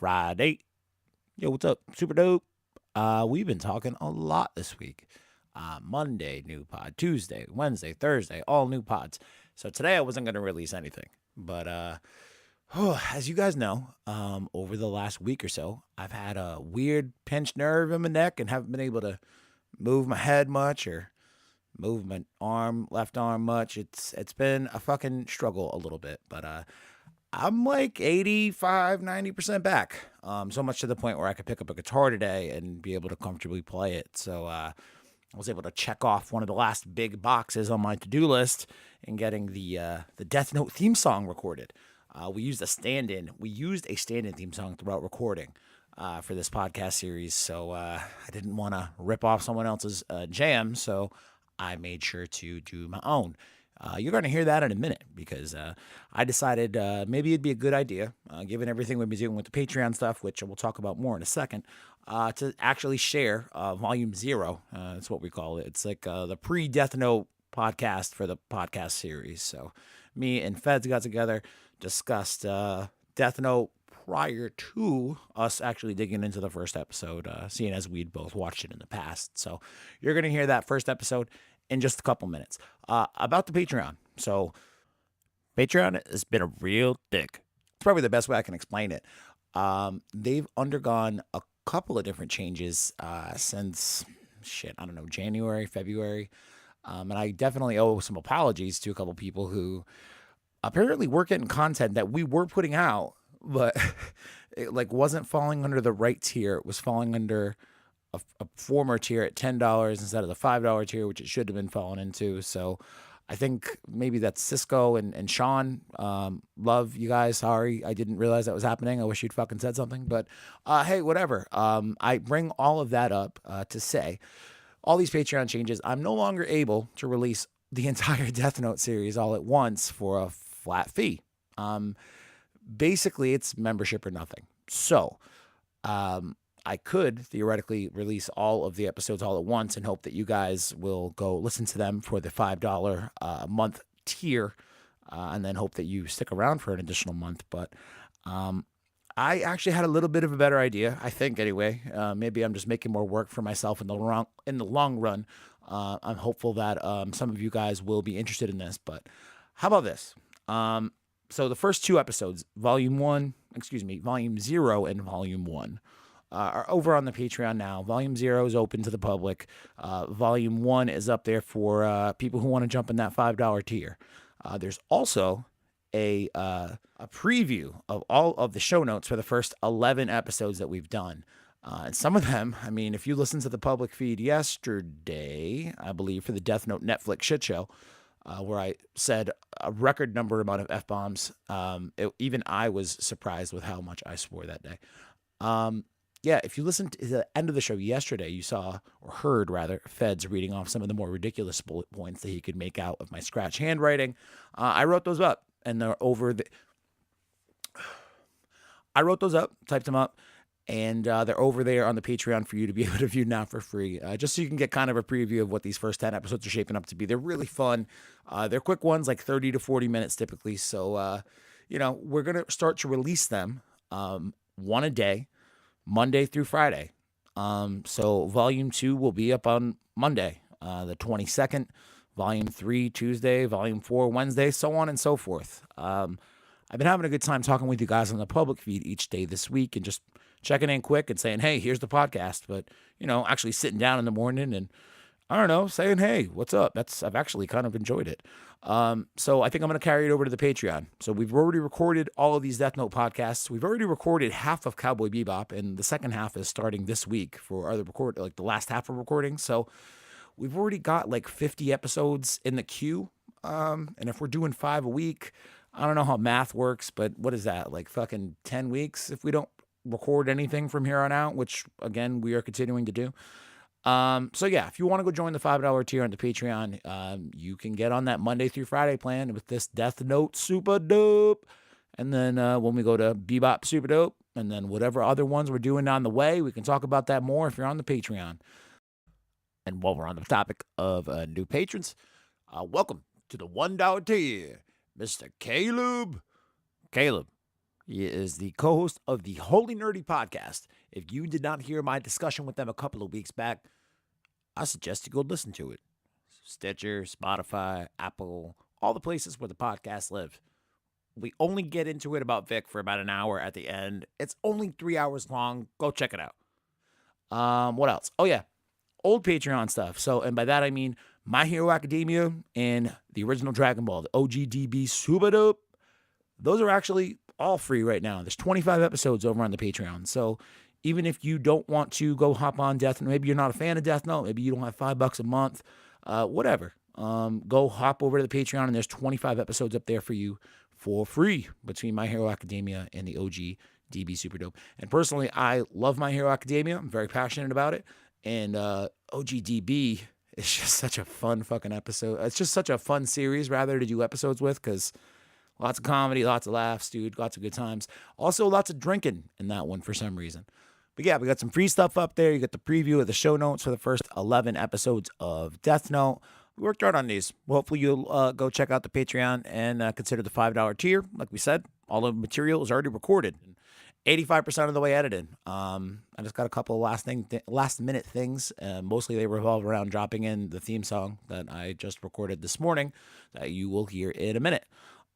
Friday. Yo, what's up? Super dope. We've been talking a lot this week. Monday, new pod. Tuesday, Wednesday, Thursday, all new pods. So today I wasn't going to release anything. But as you guys know, over the last week or so, I've had a weird pinched nerve in my neck and haven't been able to move my head much or move my left arm much. It's been a fucking struggle a little bit. But I'm like 85, 90% back. So much to the point where I could pick up a guitar today and be able to comfortably play it. So I was able to check off one of the last big boxes on my to-do list in getting the Death Note theme song recorded. We used a stand-in theme song throughout recording for this podcast series. So I didn't want to rip off someone else's jam, so I made sure to do my own. You're going to hear that in a minute because I decided maybe it'd be a good idea, given everything we've been doing with the Patreon stuff, which we'll talk about more in a second, to actually share Volume 0. That's what we call it. It's like the pre-Death Note podcast for the podcast series. So me and Feds got together, discussed Death Note prior to us actually digging into the first episode, seeing as we'd both watched it in the past. So you're going to hear that first episode in just a couple minutes. About the Patreon. So Patreon has been a real dick. It's probably the best way I can explain it. They've undergone a couple of different changes since, January, February. And I definitely owe some apologies to a couple people who apparently were getting content that we were putting out, but it wasn't falling under the right tier. It was falling under a former tier at $10 instead of the $5 tier, which it should have been falling into. So I think maybe that's Cisco and Sean. Love you guys. Sorry, I didn't realize that was happening. I wish you'd fucking said something. But hey, whatever. I bring all of that up to say all these Patreon changes. I'm no longer able to release the entire Death Note series all at once for a flat fee. Basically, it's membership or nothing. So I could theoretically release all of the episodes all at once and hope that you guys will go listen to them for the $5 a month tier, and then hope that you stick around for an additional month. But I actually had a little bit of a better idea, I think anyway. Maybe I'm just making more work for myself in the long run. I'm hopeful that some of you guys will be interested in this. But how about this? So the first two episodes, Volume 0 and Volume 1, are over on the Patreon now. Volume 0 is open to the public. Volume 1 is up there for people who want to jump in that $5 tier. There's also a preview of all of the show notes for the first 11 episodes that we've done. And some of them, I mean, if you listen to the public feed yesterday, I believe, for the Death Note Netflix shit show, where I said a record number amount of F-bombs, even I was surprised with how much I swore that day. Yeah, if you listened to the end of the show yesterday, you saw, or heard rather, Feds reading off some of the more ridiculous bullet points that he could make out of my scratch handwriting. I wrote those up, and they're I wrote those up, typed them up, and they're over there on the Patreon for you to be able to view now for free, just so you can get kind of a preview of what these first 10 episodes are shaping up to be. They're really fun. They're quick ones, like 30 to 40 minutes typically. So, we're going to start to release them one a day, Monday through Friday. So Volume 2 will be up on Monday, the 22nd, Volume 3 Tuesday, Volume 4 Wednesday, so on and so forth. I've been having a good time talking with you guys on the public feed each day this week and just checking in quick and saying, hey, here's the podcast. But, actually sitting down in the morning and, I don't know, saying, hey, what's up? I've actually kind of enjoyed it. So I think I'm going to carry it over to the Patreon. So we've already recorded all of these Death Note podcasts. We've already recorded half of Cowboy Bebop, and the second half is starting this week for the last half of recording. So we've already got like 50 episodes in the queue. And if we're doing 5 a week, I don't know how math works, but what is that? Like fucking 10 weeks if we don't record anything from here on out, which again, we are continuing to do. So yeah, if you want to go join the $5 tier on the Patreon, you can get on that Monday through Friday plan with this Death Note Super Dope. And then, when we go to Bebop Super Dope and then whatever other ones we're doing on the way, we can talk about that more if you're on the Patreon. And while we're on the topic of new patrons, welcome to the $1 tier, Mr. Caleb. Caleb, He is the co-host of the Holy Nerdy podcast. If you did not hear my discussion with them a couple of weeks back, I suggest you go listen to it. Stitcher, Spotify, Apple, all the places where the podcasts live. We only get into it about Vic for about an hour at the end. It's only 3 hours long. Go check it out. What else? Oh, yeah. Old Patreon stuff. So, and by that I mean My Hero Academia and the original Dragon Ball, the OGDB Super Dope. Those are actually all free right now. There's 25 episodes over on the Patreon. So even if you don't want to go hop on Death Note, maybe you're not a fan of Death Note, maybe you don't have $5 a month, whatever. Go hop over to the Patreon and there's 25 episodes up there for you for free between My Hero Academia and the OG DB Super Dope. And personally, I love My Hero Academia. I'm very passionate about it. And OGDB is just such a fun fucking episode. It's just such a fun series, rather, to do episodes with, because lots of comedy, lots of laughs, dude, lots of good times. Also, lots of drinking in that one for some reason. But yeah, we got some free stuff up there. You get the preview of the show notes for the first 11 episodes of Death Note. We worked hard on these. Well, hopefully you'll go check out the Patreon and consider the $5 tier. Like we said, all the material is already recorded. 85% of the way edited. I just got a couple of last minute things. Mostly they revolve around dropping in the theme song that I just recorded this morning that you will hear in a minute.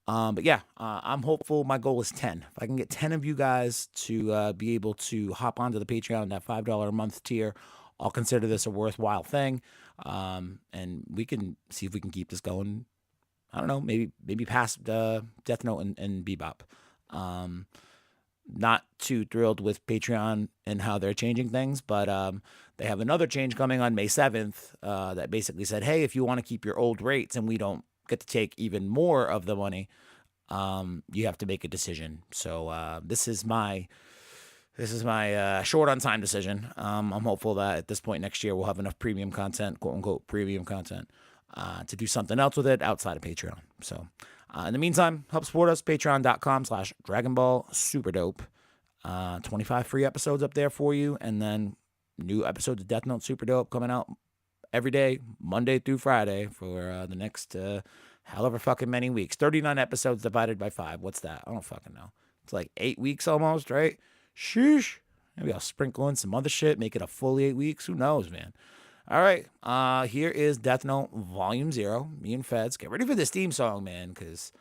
But yeah, I'm hopeful. My goal is 10. If I can get 10 of you guys to be able to hop onto the Patreon, that $5 a month tier, I'll consider this a worthwhile thing. And we can see if we can keep this going. I don't know, maybe past Death Note and Bebop. Not too thrilled with Patreon and how they're changing things, but they have another change coming on May 7th that basically said, hey, if you want to keep your old rates and we don't get to take even more of the money, you have to make a decision. So this is my short on time decision. I'm hopeful that at this point next year we'll have enough premium content, quote unquote premium content, to do something else with it outside of Patreon. So in the meantime, help support us, patreon.com/Dragon Ball Super Dope. 25 free episodes up there for you, and then new episodes of Death Note Super Dope coming out every day, Monday through Friday, for the next however fucking many weeks. 39 episodes divided by 5. What's that? I don't fucking know. It's like 8 weeks almost, right? Sheesh. Maybe I'll sprinkle in some other shit, make it a full 8 weeks. Who knows, man? All right. Here is Death Note Volume 0. Me and Feds. Get ready for this theme song, man, because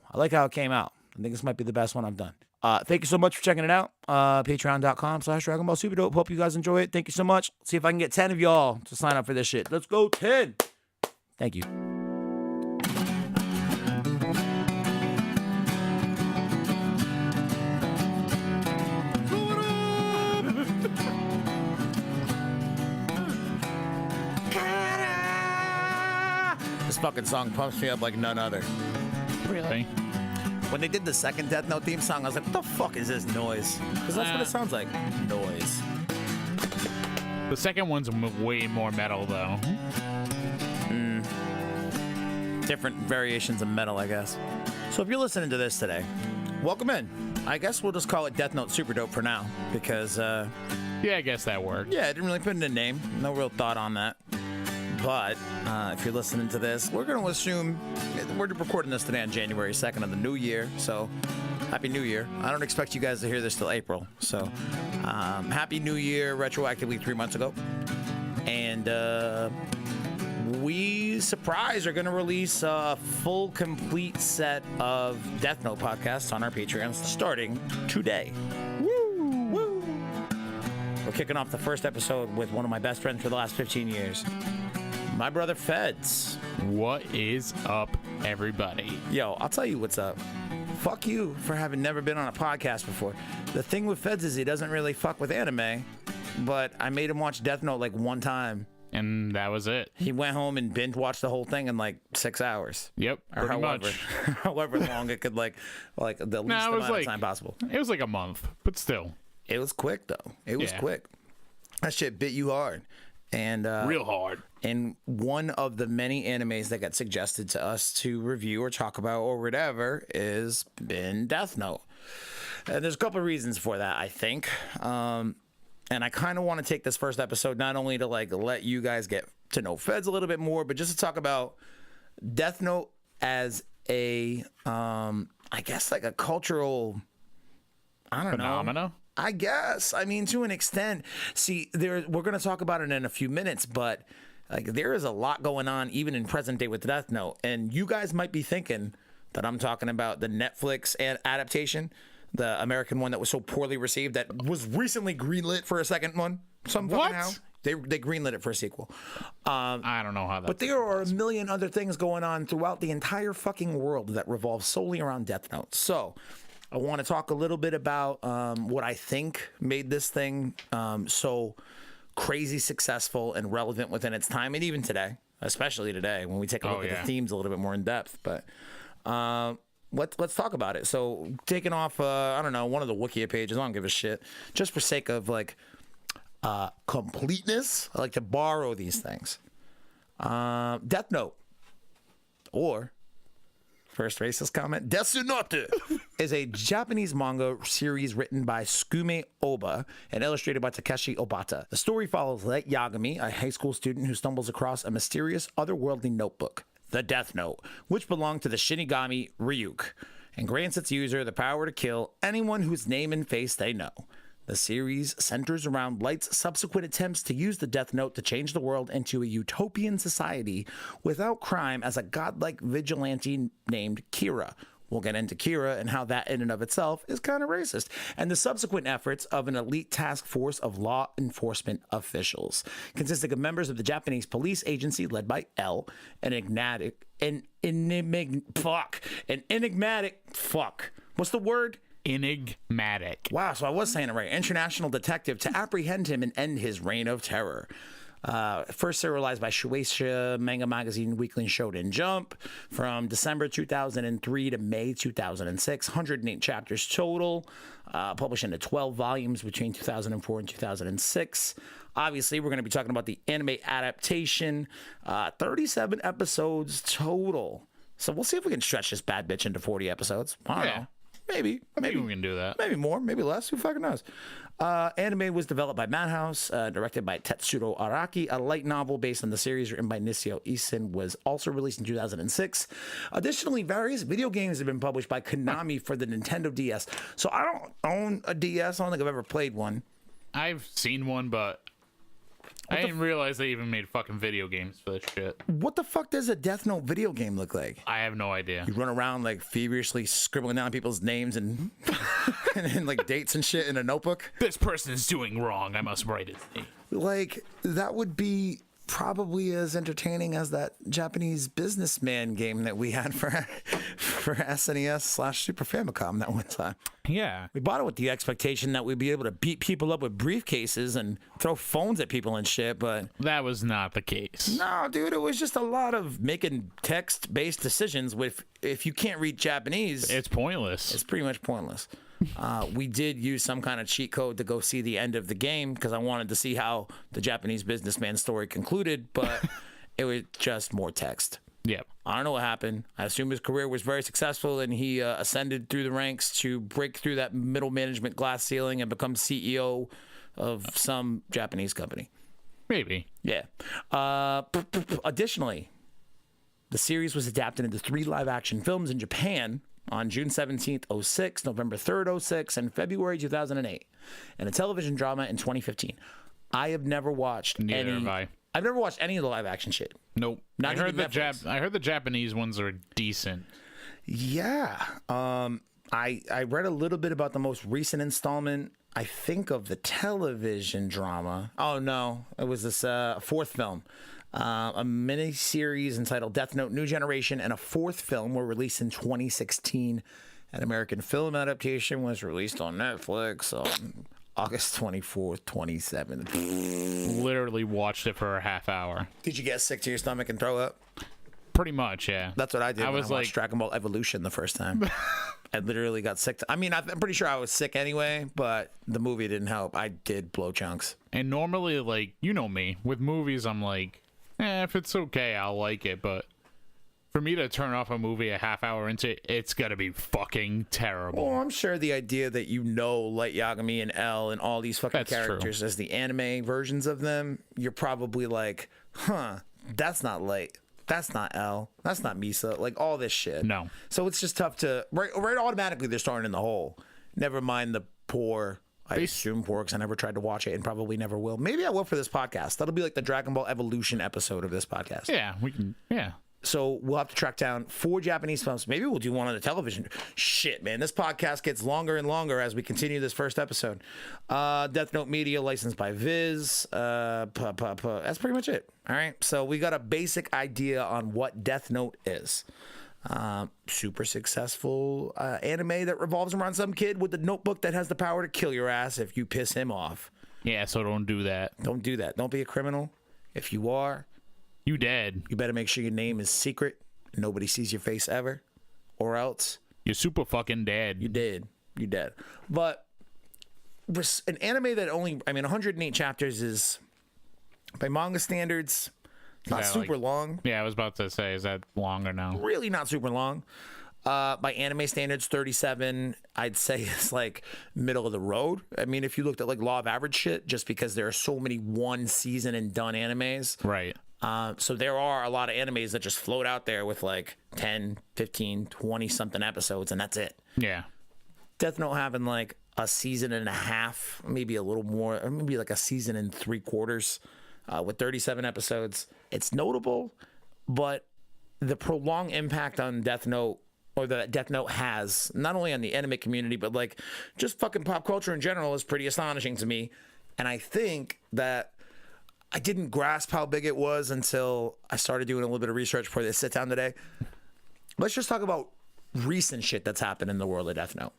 I like how it came out. I think this might be the best one I've done. Thank you so much for checking it out. Patreon.com/Dragon Ball Super Dope. Hope you guys enjoy it. Thank you so much. See if I can get 10 of y'all to sign up for this shit. Let's go 10. Thank you. This fucking song pumps me up like none other. Really? When they did the second Death Note theme song, I was like, what the fuck is this noise? Because that's what it sounds like. Noise. The second one's way more metal, though. Different variations of metal, I guess. So if you're listening to this today, welcome in. I guess we'll just call it Death Note Super Dope for now, because, yeah, I guess that worked. yeah, I didn't really put in a name. No real thought on that. But if you're listening to this, we're going to assume we're recording this today on January 2nd of the new year. So Happy New Year. I don't expect you guys to hear this till April. So Happy New Year retroactively 3 months ago. And we, surprise, are going to release a full, complete set of Death Note podcasts on our Patreon starting today. Woo! We're kicking off the first episode with one of my best friends for the last 15 years. My brother Feds. What is up, everybody? Yo, I'll tell you what's up. Fuck you for having never been on a podcast before. The thing with Feds is he doesn't really fuck with anime, but I made him watch Death Note like one time. And that was it. He went home and binge watched the whole thing in like 6 hours. Yep, or pretty much. However long it could the least amount of time possible. It was like a month, but still. It was quick though. It was quick. That shit bit you hard. And real hard. And one of the many animes that got suggested to us to review or talk about or whatever is been Death Note. And there's a couple of reasons for that, I think. And I kind of want to take this first episode not only to like let you guys get to know Feds a little bit more, but just to talk about Death Note as a, I guess like a cultural I don't know. Phenomena? I guess. I mean, to an extent. See, we're going to talk about it in a few minutes, but like there is a lot going on even in present day with Death Note. And you guys might be thinking that I'm talking about the Netflix adaptation, the American one that was so poorly received that was recently greenlit for a second one. Some fucking What? how. They greenlit it for a sequel. I don't know how that. But there are a million other things going on throughout the entire fucking world that revolve solely around Death Note. So I want to talk a little bit about what I think made this thing so crazy successful and relevant within its time, and even today, especially today when we take a look at the themes a little bit more in depth. But let's talk about it. So taking off, I don't know, one of the Wikia pages, I don't give a shit, just for sake of like completeness, I like to borrow these things. Death Note, or first racist comment, Death Note, is a Japanese manga series written by Sukume Oba and illustrated by Takeshi Obata. The story follows Light Yagami, a high school student who stumbles across a mysterious otherworldly notebook, the Death Note, which belonged to the Shinigami Ryuk, and grants its user the power to kill anyone whose name and face they know. The series centers around Light's subsequent attempts to use the Death Note to change the world into a utopian society without crime as a godlike vigilante named Kira. We'll get into Kira and how that in and of itself is kind of racist, and the subsequent efforts of an elite task force of law enforcement officials, consisting of members of the Japanese police agency led by L, an enigmatic, what's the word? Enigmatic. Wow, so I was saying it right. International detective to apprehend him and end his reign of terror. First serialized by Shueisha Manga Magazine Weekly and Shonen Jump from December 2003 to May 2006. 108 chapters total, published into 12 volumes between 2004 and 2006. Obviously, we're going to be talking about the anime adaptation. 37 episodes total. So we'll see if we can stretch this bad bitch into 40 episodes. I don't know. Maybe we can do that. Maybe more, maybe less. Who fucking knows? Anime was developed by Madhouse, directed by Tetsuro Araki. A light novel based on the series written by Nisio Isin was also released in 2006. Additionally, various video games have been published by Konami for the Nintendo DS. So I don't own a DS. I don't think I've ever played one. I've seen one, but I didn't realize they even made fucking video games for this shit. What the fuck does a Death Note video game look like? I have no idea. You run around like feverishly scribbling down people's names and and like dates and shit in a notebook. This person is doing wrong. I must write his name. Like that would be probably as entertaining as that Japanese businessman game that we had for SNES / Super Famicom that one time. Yeah. We bought it with the expectation that we'd be able to beat people up with briefcases and throw phones at people and shit, but that was not the case. no, dude, it was just a lot of making text-based decisions with if you can't read Japanese, It's pointless. it's pretty much pointless. We did use some kind of cheat code to go see the end of the game because I wanted to see how the Japanese businessman story concluded, but it was just more text. Yep. I don't know what happened. I assume his career was very successful and he ascended through the ranks to break through that middle management glass ceiling and become CEO of some Japanese company. Maybe. Yeah. Additionally, the series was adapted into 3 live-action films in Japan on June 17th, 06, November 3rd, 06, and February 2008, and a television drama in 2015. I have never watched Neither have I. I've never watched any of the live-action shit. Nope. Not I heard even Netflix. I heard the Japanese ones are decent. Yeah. I read a little bit about the most recent installment, I think, of the television drama. Oh, no. It was this 4th film. A mini series entitled Death Note New Generation and a 4th film were released in 2016. An American film adaptation was released on Netflix on August 24th, 2017. Literally watched it for a half hour. Did you get sick to your stomach and throw up? Pretty much, yeah. That's what I did I when was I watched like- Dragon Ball Evolution the first time. I literally got sick. I'm pretty sure I was sick anyway, but the movie didn't help. I did blow chunks. And normally, like, you know me, with movies, I'm like, if it's okay, I'll like it. But for me to turn off a movie a half hour into it, it's got to be fucking terrible. Well, I'm sure the idea that you know Light Yagami and L and all these fucking That's true. characters as the anime versions of them, you're probably like, that's not Light. That's not L. That's not Misa. Like all this shit. No. So it's just tough to right automatically they're starting in the hole. Never mind the poor. I assume poor because I never tried to watch it and probably never will. Maybe I will for this podcast. That'll be like the Dragon Ball Evolution episode of this podcast. Yeah, we can. Yeah. So we'll have to track down 4 Japanese films. Maybe we'll do one on the television. Shit, man. This podcast gets longer and longer as we continue this first episode. Death Note Media, licensed by Viz. That's pretty much it. All right. So we got a basic idea on what Death Note is. Super successful anime that revolves around some kid with a notebook that has the power to kill your ass if you piss him off. Yeah, so don't do that. Don't do that. Don't be a criminal. If you are, You dead. you better make sure your name is secret. Nobody sees your face ever. Or else You're super fucking dead. you dead. You dead. But an anime that only, 108 chapters is, by manga standards, not that, super like- long. Yeah, I was about to say, is that longer now? Really not super long. By anime standards, 37, I'd say is like middle of the road. I mean, if you looked at like law of average shit, just because there are so many one season and done animes. Right. So there are a lot of animes that just float out there with like 10, 15, 20 something episodes, and that's it. Yeah. Death Note having like a season and a half, maybe a little more, or maybe like a season and 3/4 with 37 episodes. It's notable, but the prolonged impact on Death Note, or that Death Note has, not only on the anime community, but like just fucking pop culture in general, is pretty astonishing to me. And I think that I didn't grasp how big it was until I started doing a little bit of research before this sit down today. Let's just talk about recent shit that's happened in the world of Death Note.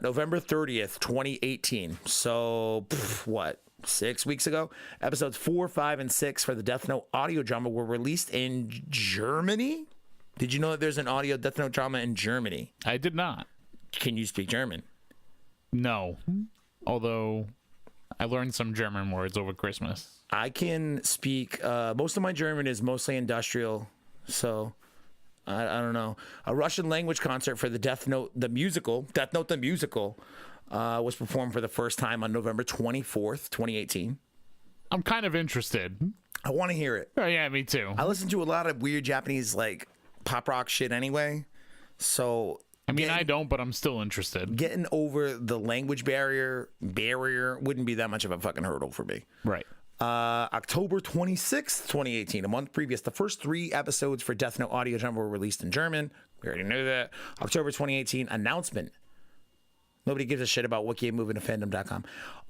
November 30th, 2018. So, what, 6 weeks ago? Episodes 4, 5, and 6 for the Death Note audio drama were released in Germany. Did you know that there's an audio Death Note drama in Germany? I did not. Can you speak German? No. Although I learned some German words over Christmas. I can speak, most of my German is mostly industrial, so I don't know. A Russian language concert for the Death Note the musical, was performed for the first time on November 24th, 2018. I'm kind of interested. I want to hear it. Oh, yeah, me too. I listen to a lot of weird Japanese, like, pop rock shit anyway, so I mean, I don't, but I'm still interested. getting over the language barrier wouldn't be that much of a fucking hurdle for me. Right. October 26th, 2018, a month previous, the first 3 episodes for Death Note audio drama were released in German. We already knew that. October 2018, announcement. Nobody gives a shit about Wiki moving to fandom.com.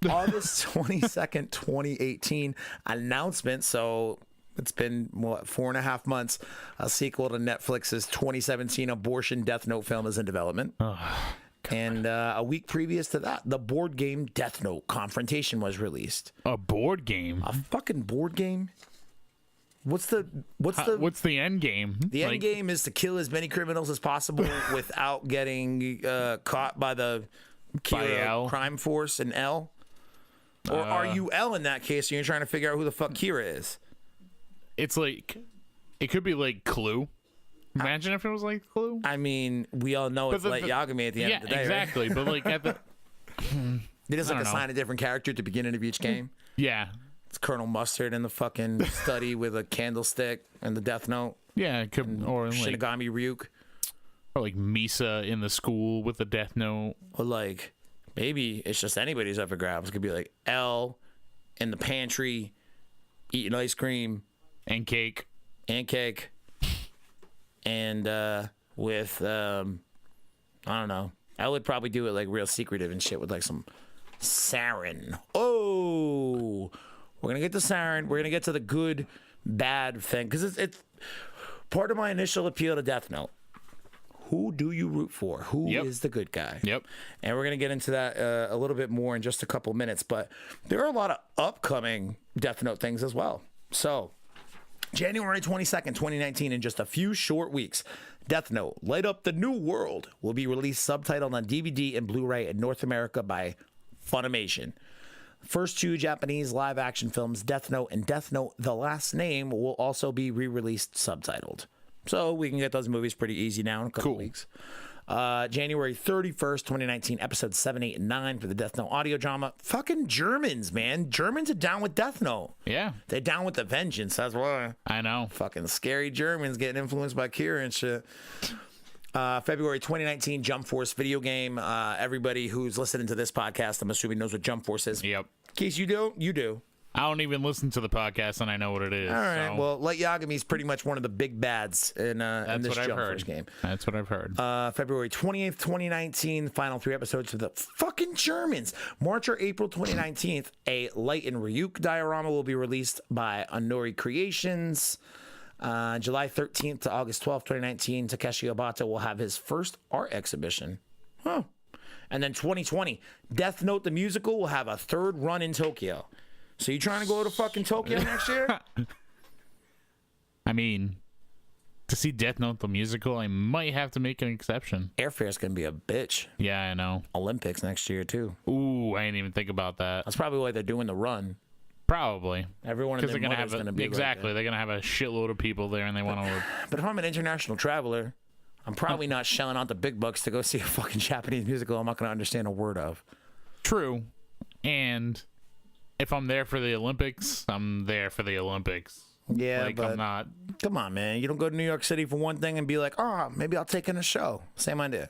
August 22nd, 2018, announcement. So it's been, 4.5 months. A sequel to Netflix's 2017 abortion Death Note film is in development. And a week previous to that, the board game Death Note Confrontation was released. A board game. A fucking board game? What's the What's the end game? the end game is to kill as many criminals as possible without getting caught by the Kira L. crime force and L? Or are you L in that case and you're trying to figure out who the fuck Kira is? It's like, it could be like Clue. Imagine if it was like Clue. I mean, we all know it's Light Yagami at the end Yeah, of the day, exactly. But like at the They just like I don't assign a different character at the beginning of each game. yeah, It's Colonel Mustard in the fucking study with a candlestick and the Death Note. yeah, it could or like Shinigami Ryuk. Misa in the school with the Death Note. Or like, maybe it's just anybody's up for grabs. It could be like L in the pantry eating ice cream And cake. and cake. And with, I don't know. I would probably do it like real secretive and shit with like some sarin. Oh, we're going to get to sarin. We're going to get to the good, bad thing. Because it's part of my initial appeal to Death Note. Who do you root for? Who is the good guy? Yep. And we're going to get into that a little bit more in just a couple minutes. But there are a lot of upcoming Death Note things as well. So, January 22nd, 2019, in just a few short weeks, Death Note, Light Up the New World, will be released subtitled on DVD and Blu-ray in North America by Funimation. First 2 Japanese live-action films, Death Note and Death Note: The Last Name, will also be re-released subtitled. So we can get those movies pretty easy now in a couple weeks. January 31st, 2019, episodes 7, 8, and 9 for the Death Note audio drama. Fucking Germans, man. Germans are down with Death Note. Yeah, They're down with the vengeance. That's why. I know. Fucking scary Germans getting influenced by Kira and shit. February 2019, Jump Force video game. Everybody who's listening to this podcast, I'm assuming, knows what Jump Force is. Yep. In case you don't, you do. I don't even listen to the podcast, and I know what it is. All right. So Well, Light Yagami is pretty much one of the big bads in this what I've Jump heard. Force game. That's what I've heard. February 20th, 2019, final 3 episodes for the fucking Germans. March or April 2019, a Light and Ryuk diorama will be released by Onori Creations. July 13th to August 12th, 2019, Takeshi Obata will have his first art exhibition. Huh. And then 2020, Death Note the musical will have a 3rd run in Tokyo. So you trying to go to fucking Tokyo next year? I mean, to see Death Note the musical, I might have to make an exception. Airfare's going to be a bitch. Yeah, I know. Olympics next year, too. Ooh, I didn't even think about that. That's probably why they're doing the run. Probably. Everyone in Because their they're mother's gonna going have to be exactly. They're gonna have a shitload of people there, and they want to. But if I'm an international traveler, I'm probably not shelling out the big bucks to go see a fucking Japanese musical I'm not going to understand a word of. True, and if I'm there for the Olympics, I'm there for the Olympics. Yeah, Like but I'm not. come on, man. You don't go to New York City for one thing and be like, oh, maybe I'll take in a show. Same idea.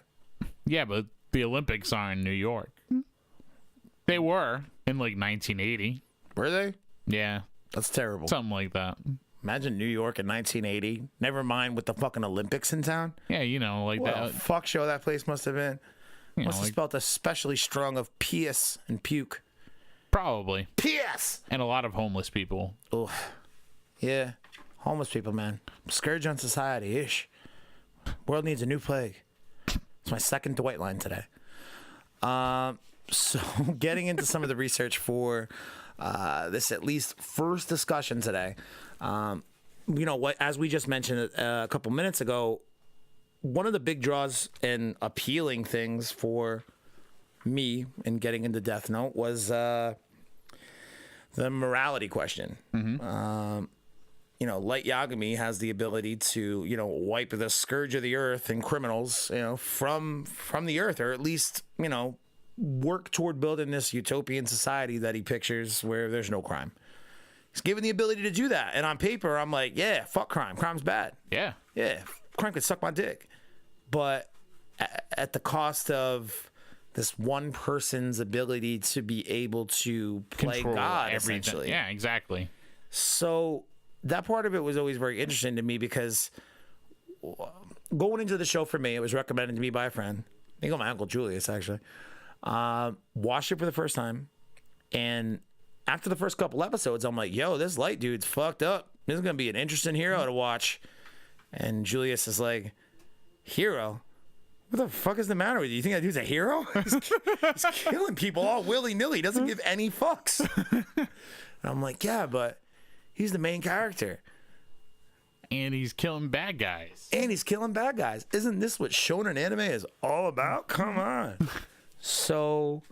Yeah, but the Olympics are in New York. They were in like 1980. Were they? Yeah, That's terrible. something like that. Imagine New York in 1980. Never mind with the fucking Olympics in town. Yeah, you know, like What a that. fuck show that place must have been. You know, Must have like, spelled especially strong of piss and puke. probably, Piss! and a lot of homeless people. Oh, yeah. Homeless people, man. Scourge on society ish. World needs a new plague. It's my second Dwight line today. So getting into some of the research for this at least first discussion today. You know what? As we just mentioned a couple minutes ago, one of the big draws and appealing things for me in getting into Death Note was the morality question. You know, Light Yagami has the ability to, you know, wipe the scourge of the earth and criminals, you know, from the earth, or at least, you know, work toward building this utopian society that he pictures where there's no crime. He's given the ability to do that. And on paper, I'm like, yeah, fuck crime. Crime's bad. Yeah, Yeah, crime could suck my dick. But at the cost of this one person's ability to be able to play control God, everything. essentially. Yeah, exactly. So that part of it was always very interesting to me because going into the show for me, it was recommended to me by a friend. I think my Uncle Julius, actually. Watched it for the first time. And after the first couple episodes, I'm like, yo, this Light dude's fucked up. This is going to be an interesting hero to watch. And Julius is like, hero? What the fuck is the matter with you? You think that dude's a hero? He's killing people all willy-nilly. He doesn't give any fucks. And I'm like, yeah, but he's the main character. And he's killing bad guys. And he's killing bad guys. Isn't this what shonen anime is all about? Come on. So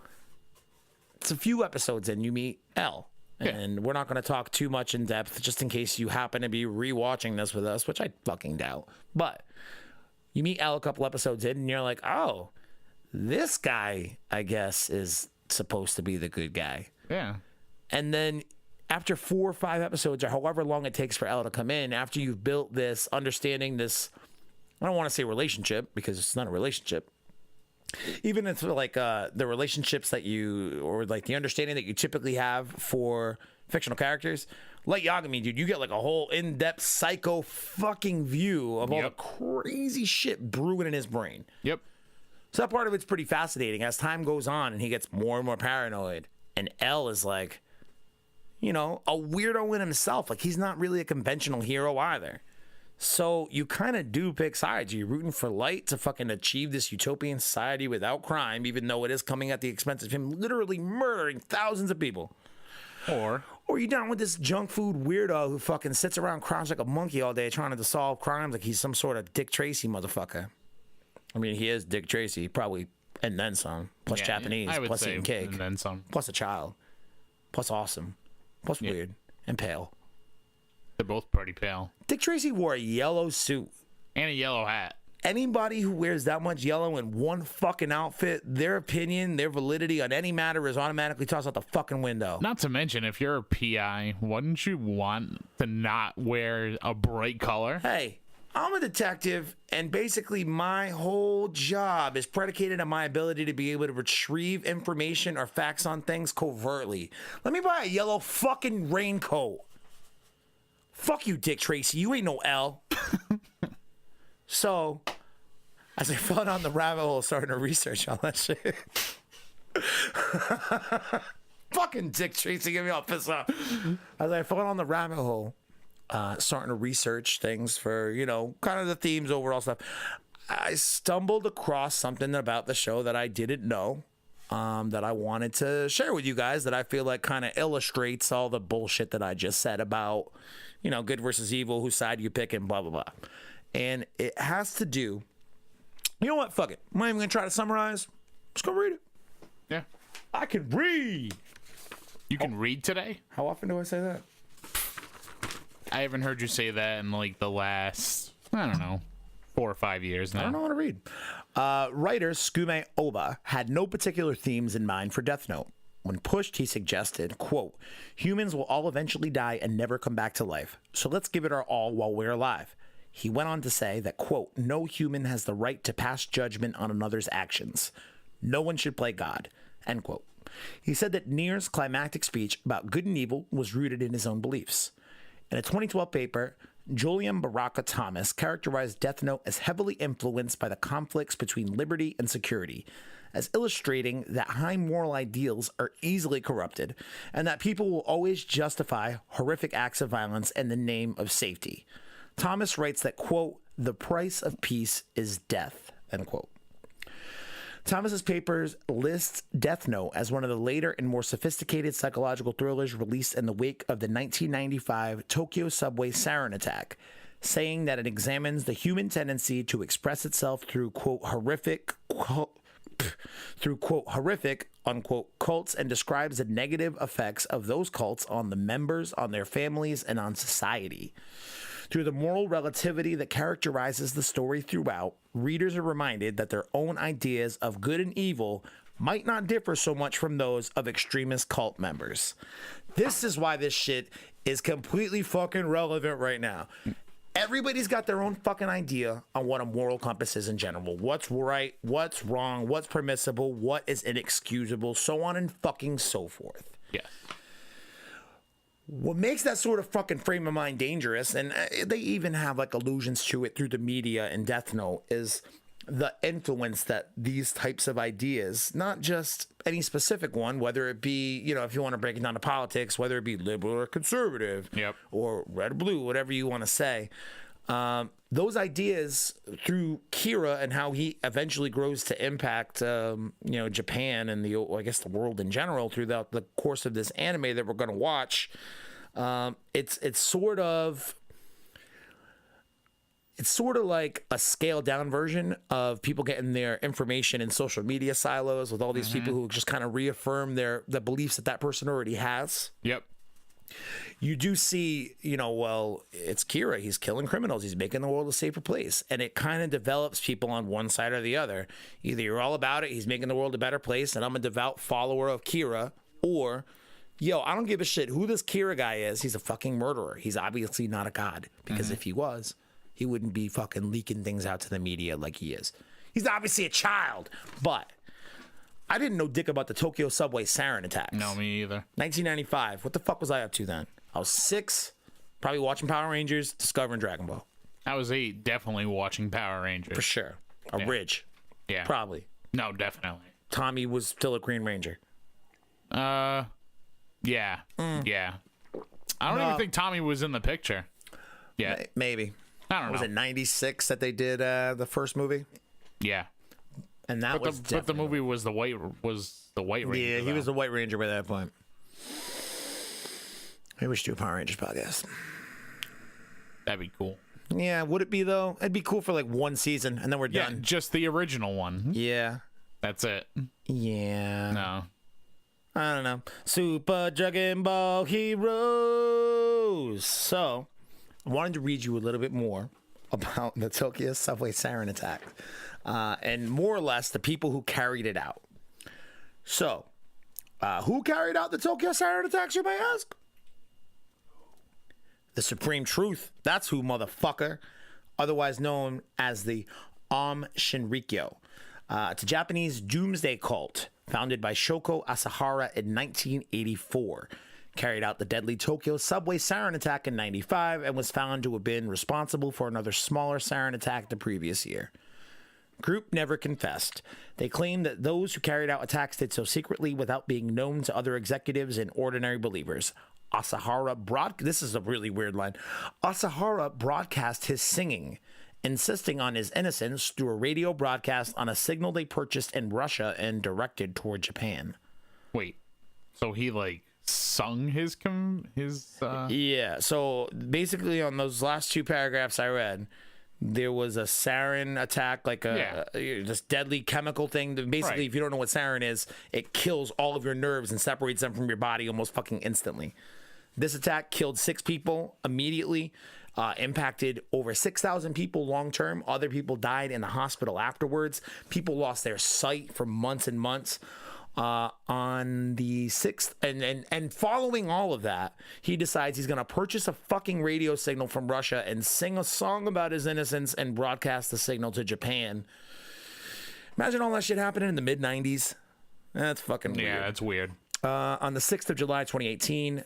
it's a few episodes in, you meet L. And we're not going to talk too much in depth just in case you happen to be rewatching this with us, which I fucking doubt. But you meet L a couple episodes in and you're like, oh, this guy, I guess, is supposed to be the good guy. Yeah. And then after 4 or 5 episodes, or however long it takes for Elle to come in, after you've built this understanding, this, I don't want to say relationship because it's not a relationship. Even if like the relationships that you, or like the understanding that you typically have for fictional characters, like Yagami, dude, you get like a whole in-depth psycho fucking view of all the crazy shit brewing in his brain. Yep. So that part of it's pretty fascinating as time goes on and he gets more and more paranoid. And Elle is like, you know, a weirdo in himself. Like, he's not really a conventional hero either. So you kind of do pick sides. You're rooting for Light to fucking achieve this utopian society without crime, even though it is coming at the expense of him literally murdering thousands of people. Or you down with this junk food weirdo who fucking sits around crouched like a monkey all day trying to solve crimes like he's some sort of Dick Tracy motherfucker. I mean, he is Dick Tracy, probably, and then some. Plus Japanese, I would plus say, eating cake, and then some. plus a child, plus awesome, plus weird and pale. They're both pretty pale. Dick Tracy wore a yellow suit. And a yellow hat. Anybody who wears that much yellow in one fucking outfit, their opinion, their validity on any matter is automatically tossed out the fucking window. Not to mention, if you're a PI, wouldn't you want to not wear a bright color? Hey, I'm a detective, and basically my whole job is predicated on my ability to be able to retrieve information or facts on things covertly. Let me buy a yellow fucking raincoat. Fuck you, Dick Tracy. You ain't no L. So, as I fell down the rabbit hole starting to research all that shit. Fucking Dick Tracy, get me all pissed off. As I fell down the rabbit hole, starting to research things for, kind of the themes, overall stuff, I stumbled across something about the show that I didn't know, that I wanted to share with you guys, that I feel like kind of illustrates all the bullshit that I just said about, good versus evil, whose side you pick, and blah, blah, blah. And it has to do, you know what? Fuck it. I'm not even going to try to summarize. Just go read it. Yeah. I can read. You can read today? How often do I say that? I haven't heard you say that in like the last, I don't know, 4 or 5 years now. I don't know how to read. Writer Skume Oba had no particular themes in mind for Death Note. When pushed, he suggested, quote, humans will all eventually die and never come back to life, so let's give it our all while we're alive. He went on to say that, quote, no human has the right to pass judgment on another's actions. No one should play God, end quote. He said that Nier's climactic speech about good and evil was rooted in his own beliefs. In a 2012 paper, Julian Baraka Thomas characterized Death Note as heavily influenced by the conflicts between liberty and security, as illustrating that high moral ideals are easily corrupted and that people will always justify horrific acts of violence in the name of safety. Thomas writes that, quote, the price of peace is death, end quote. Thomas's papers lists Death Note as one of the later and more sophisticated psychological thrillers released in the wake of the 1995 Tokyo subway sarin attack, saying that it examines the human tendency to express itself through, quote, horrific, unquote, cults, and describes the negative effects of those cults on the members, on their families, and on society. Through the moral relativity that characterizes the story throughout, readers are reminded that their own ideas of good and evil might not differ so much from those of extremist cult members. This is why this shit is completely fucking relevant right now. Everybody's got their own fucking idea on what a moral compass is in general. What's right, what's wrong, what's permissible, what is inexcusable, so on and fucking so forth. Yeah. What makes that sort of fucking frame of mind dangerous, and they even have like allusions to it through the media in Death Note, is the influence that these types of ideas, not just any specific one, whether it be, if you want to break it down to politics, whether it be liberal or conservative, yep, or red or blue, whatever you want to say, those ideas through Kira and how he eventually grows to impact, Japan and the world in general throughout the course of this anime that we're going to watch. It's sort of like a scaled down version of people getting their information in social media silos with all these people who just kind of reaffirm the beliefs that person already has. Yep. You do see, it's Kira. He's killing criminals. He's making the world a safer place. And it kind of develops people on one side or the other. Either you're all about it, he's making the world a better place, and I'm a devout follower of Kira, or, I don't give a shit who this Kira guy is. He's a fucking murderer. He's obviously not a god, because if he was, he wouldn't be fucking leaking things out to the media like he is. He's obviously a child, but I didn't know dick about the Tokyo subway sarin attacks. No, me either. 1995. What the fuck was I up to then? I was 6, probably watching Power Rangers, discovering Dragon Ball. I was 8, definitely watching Power Rangers. For sure. Ridge. Yeah. Probably. No, definitely. Tommy was still a Green Ranger. Yeah. Yeah. I don't even think Tommy was in the picture. Yeah. Maybe. I don't know. Was it 96 that they did the first movie? Yeah. And that was but the movie was the White Ranger. Yeah, he was the White Ranger by that point. Maybe we should do a Power Rangers podcast. That'd be cool. Yeah, would it be though? It'd be cool for like one season and then we're done. Just the original one. Yeah. That's it. Yeah. No. I don't know. Super Dragon Ball Heroes. So, I wanted to read you a little bit more about the Tokyo subway sarin attack. And more or less the people who carried it out. So, who carried out the Tokyo sarin attacks, you may ask? The Supreme Truth. That's who, motherfucker. otherwise known as the Aum Shinrikyo. It's a Japanese doomsday cult founded by Shoko Asahara in 1984. Carried out the deadly Tokyo subway sarin attack in 95 and was found to have been responsible for another smaller sarin attack the previous year. Group never confessed. They claimed that those who carried out attacks did so secretly without being known to other executives and ordinary believers. This is a really weird line. Asahara broadcast his singing, insisting on his innocence through a radio broadcast on a signal they purchased in Russia and directed toward Japan. Wait, so he like sung his Yeah, so basically on those last two paragraphs I read, there was a sarin attack, like this deadly chemical thing. Basically, Right. if you don't know what sarin is, it kills all of your nerves and separates them from your body almost fucking instantly. This attack killed 6 people immediately, impacted over 6,000 people long term. Other people died in the hospital afterwards. People lost their sight for months and months. On the 6th, and following all of that, he decides he's going to purchase a fucking radio signal from Russia and sing a song about his innocence and broadcast the signal to Japan. Imagine all that shit happening in the mid-90s. That's fucking weird. Yeah, that's weird. On the 6th of July, 2018,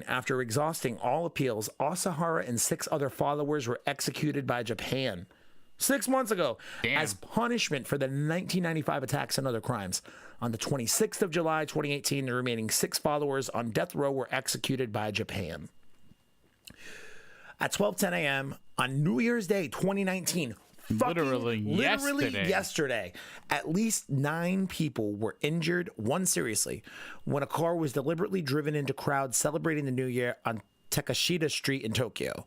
after exhausting all appeals, Asahara and 6 other followers were executed by Japan 6 months ago. Damn. As punishment for the 1995 attacks and other crimes. On the 26th of July, 2018, the remaining 6 followers on death row were executed by Japan. At 12:10 a.m. on New Year's Day, 2019, Literally yesterday, at least 9 people were injured, 1 seriously, when a car was deliberately driven into crowds celebrating the New Year on Takashita Street in Tokyo.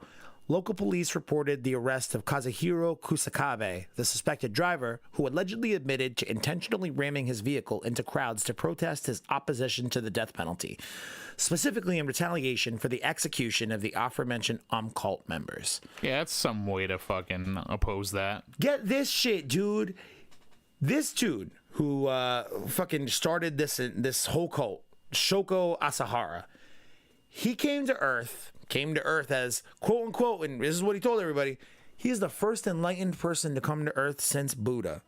Local police reported the arrest of Kazuhiro Kusakabe, the suspected driver, who allegedly admitted to intentionally ramming his vehicle into crowds to protest his opposition to the death penalty, specifically in retaliation for the execution of the aforementioned cult members. Yeah, that's some way to fucking oppose that. Get this shit, dude. This dude who fucking started this whole cult, Shoko Asahara, he came to Earth as quote unquote, and this is what he told everybody, he is the first enlightened person to come to Earth since Buddha.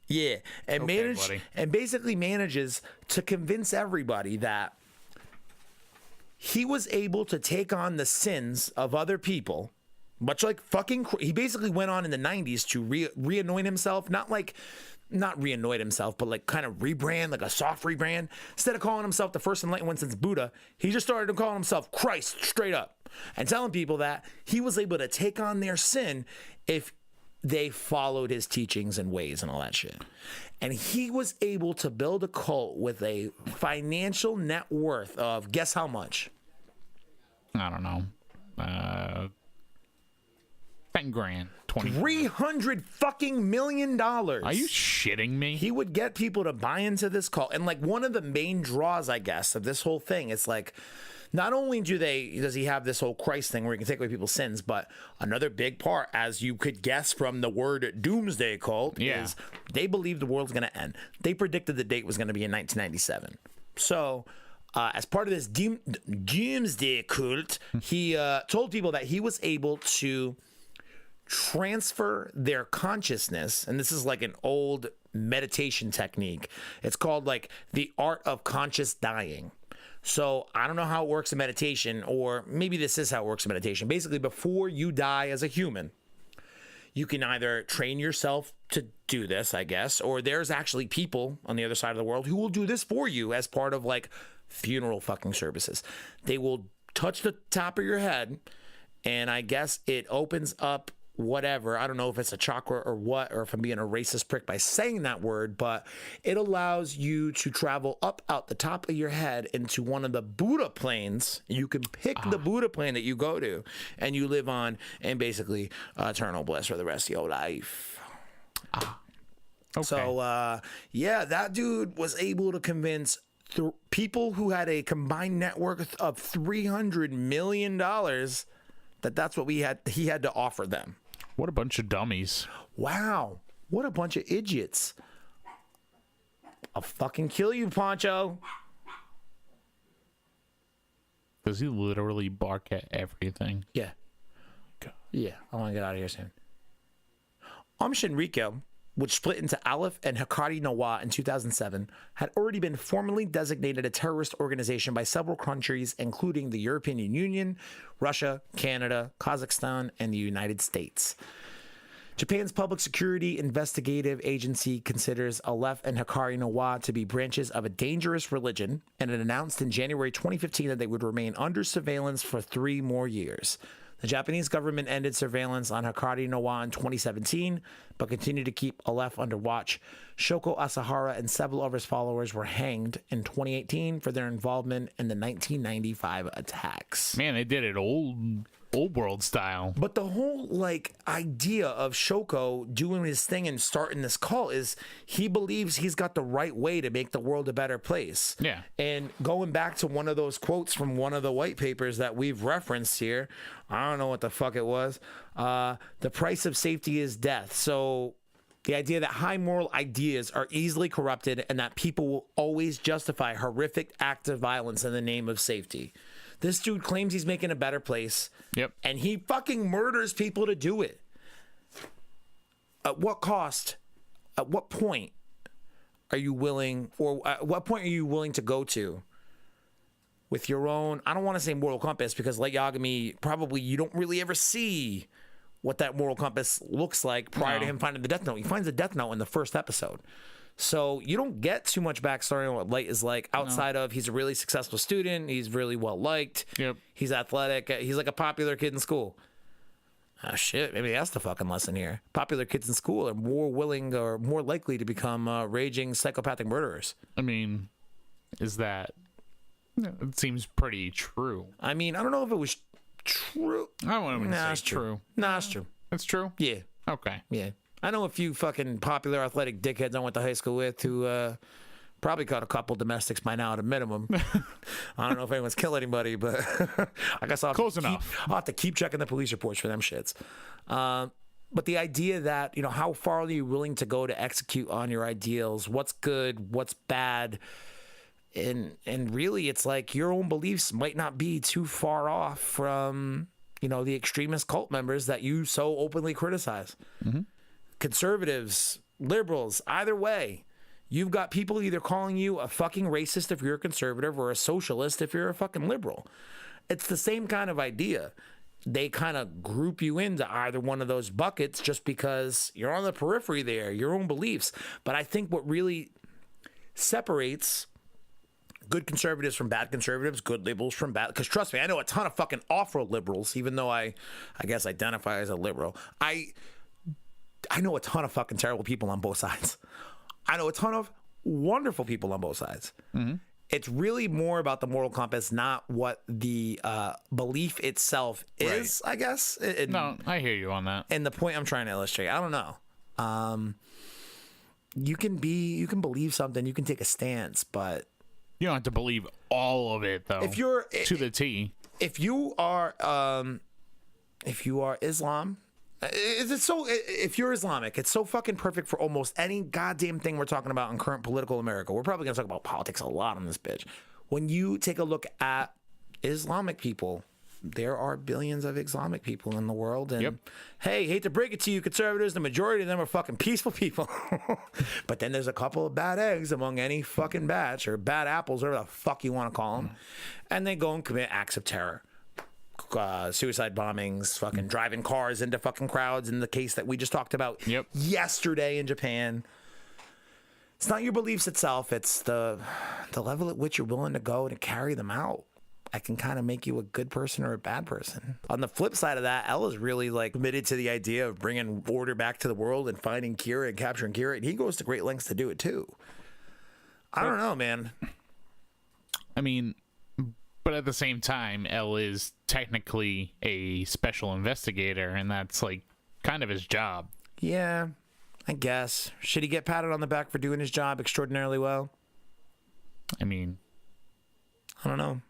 Yeah, and basically manages to convince everybody that he was able to take on the sins of other people, much like he basically went on in the 90s to re-anoint himself, not re-anoint himself, but like kind of rebrand, like a soft rebrand. Instead of calling himself the first enlightened one since Buddha, he just started calling himself Christ straight up and telling people that he was able to take on their sin if they followed his teachings and ways and all that shit. And he was able to build a cult with a financial net worth of, guess how much? I don't know. 10 grand. 20. $300 fucking million. Are you shitting me? He would get people to buy into this cult. And like one of the main draws, I guess, of this whole thing is like, not only does he have this whole Christ thing where he can take away people's sins, but another big part, as you could guess from the word doomsday cult, is they believe the world's going to end. They predicted the date was going to be in 1997. So as part of this doomsday cult, he told people that he was able to transfer their consciousness, and this is like an old meditation technique. It's called like the art of conscious dying. So I don't know how it works in meditation, or maybe this is how it works in meditation. Basically, before you die as a human, you can either train yourself to do this, I guess, or there's actually people on the other side of the world who will do this for you as part of like funeral fucking services. They will touch the top of your head, and I guess it opens up whatever. I don't know if it's a chakra or what, or if I'm being a racist prick by saying that word, but it allows you to travel up out the top of your head into one of the Buddha planes. You can pick the Buddha plane that you go to, and you live on in basically eternal bliss for the rest of your life. Okay. So, yeah, that dude was able to convince people who had a combined net worth of $300 million that that's what he had to offer them. What a bunch of dummies. Wow. What a bunch of idiots. I'll fucking kill you, Poncho. Does he literally bark at everything? Yeah. God. Yeah, I want to get out of here soon. Shinrikyo, which split into Aleph and Hikari no Wa in 2007, had already been formally designated a terrorist organization by several countries, including the European Union, Russia, Canada, Kazakhstan, and the United States. Japan's Public Security Investigative Agency considers Aleph and Hikari no Wa to be branches of a dangerous religion, and it announced in January 2015 that they would remain under surveillance for 3 more years. The Japanese government ended surveillance on Hikari no Wa in 2017, but continued to keep Aleph under watch. Shoko Asahara and several of his followers were hanged in 2018 for their involvement in the 1995 attacks. Man, they did it old world style. But the whole idea of Shoko doing his thing and starting this cult is he believes he's got the right way to make the world a better place. Yeah. And going back to one of those quotes from one of the white papers that we've referenced here, I don't know what the fuck it was. The price of safety is death. So the idea that high moral ideas are easily corrupted and that people will always justify horrific acts of violence in the name of safety. This dude claims he's making a better place. Yep. And he fucking murders people to do it. At what cost? At what point are you willing, or at what point are you willing to go to with your own, I don't want to say moral compass, because like Yagami, probably you don't really ever see what that moral compass looks like prior to him finding the Death Note. He finds the Death Note in the first episode. So you don't get too much backstory on what Light is like outside of he's a really successful student. He's really well liked. Yep. He's athletic. He's like a popular kid in school. Ah, shit. Maybe that's the fucking lesson here. Popular kids in school are more willing or more likely to become raging psychopathic murderers. I mean, is that... It seems pretty true. I mean, I don't know if it was true. I wouldn't say it's true. Nah, it's true. It's true? Yeah. Okay. Yeah. I know a few fucking popular athletic dickheads I went to high school with who probably caught a couple domestics by now at a minimum. I don't know if anyone's killed anybody, but I guess I'll have to keep checking the police reports for them shits. But the idea that, how far are you willing to go to execute on your ideals? What's good? What's bad? And really, it's like your own beliefs might not be too far off from, the extremist cult members that you so openly criticize. Mm-hmm. Conservatives, liberals, either way, you've got people either calling you a fucking racist if you're a conservative or a socialist if you're a fucking liberal. It's the same kind of idea. They kind of group you into either one of those buckets just because you're on the periphery there, your own beliefs. But I think what really separates good conservatives from bad conservatives, good liberals from bad, because trust me, I know a ton of fucking awful liberals, even though I guess identify as a liberal. I know a ton of fucking terrible people on both sides. I know a ton of wonderful people on both sides. Mm-hmm. It's really more about the moral compass, not what the belief itself is, right. I guess. No, I hear you on that. And the point I'm trying to illustrate, I don't know. You can believe something, you can take a stance, but you don't have to believe all of it, though. If you're to the T. If you are Islam. If you're Islamic, it's so fucking perfect for almost any goddamn thing we're talking about in current political America. We're probably going to talk about politics a lot on this bitch. When you take a look at Islamic people, there are billions of Islamic people in the world. And hey, hate to break it to you, conservatives, the majority of them are fucking peaceful people. But then there's a couple of bad eggs among any fucking batch, or bad apples, whatever the fuck you want to call them. And they go and commit acts of terror. Suicide bombings, fucking driving cars into fucking crowds in the case that we just talked about yesterday in Japan. It's not your beliefs itself, it's the level at which you're willing to go to carry them out. I can kind of make you a good person or a bad person. On the flip side of that, L is really committed to the idea of bringing order back to the world and finding Kira and capturing Kira, and he goes to great lengths to do it too. I don't know, man. I mean, but at the same time, L is technically a special investigator, and that's kind of his job. Yeah, I guess. Should he get patted on the back for doing his job extraordinarily well? I mean, I don't know.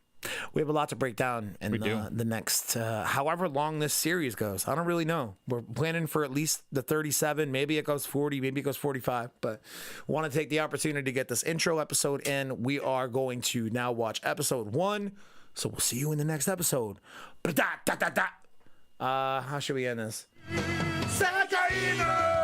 We have a lot to break down in the next, however long this series goes. I don't really know. We're planning for at least the 37. Maybe it goes 40. Maybe it goes 45. But we want to take the opportunity to get this intro episode in. We are going to now watch episode 1. So we'll see you in the next episode. How should we end this? Saturday night!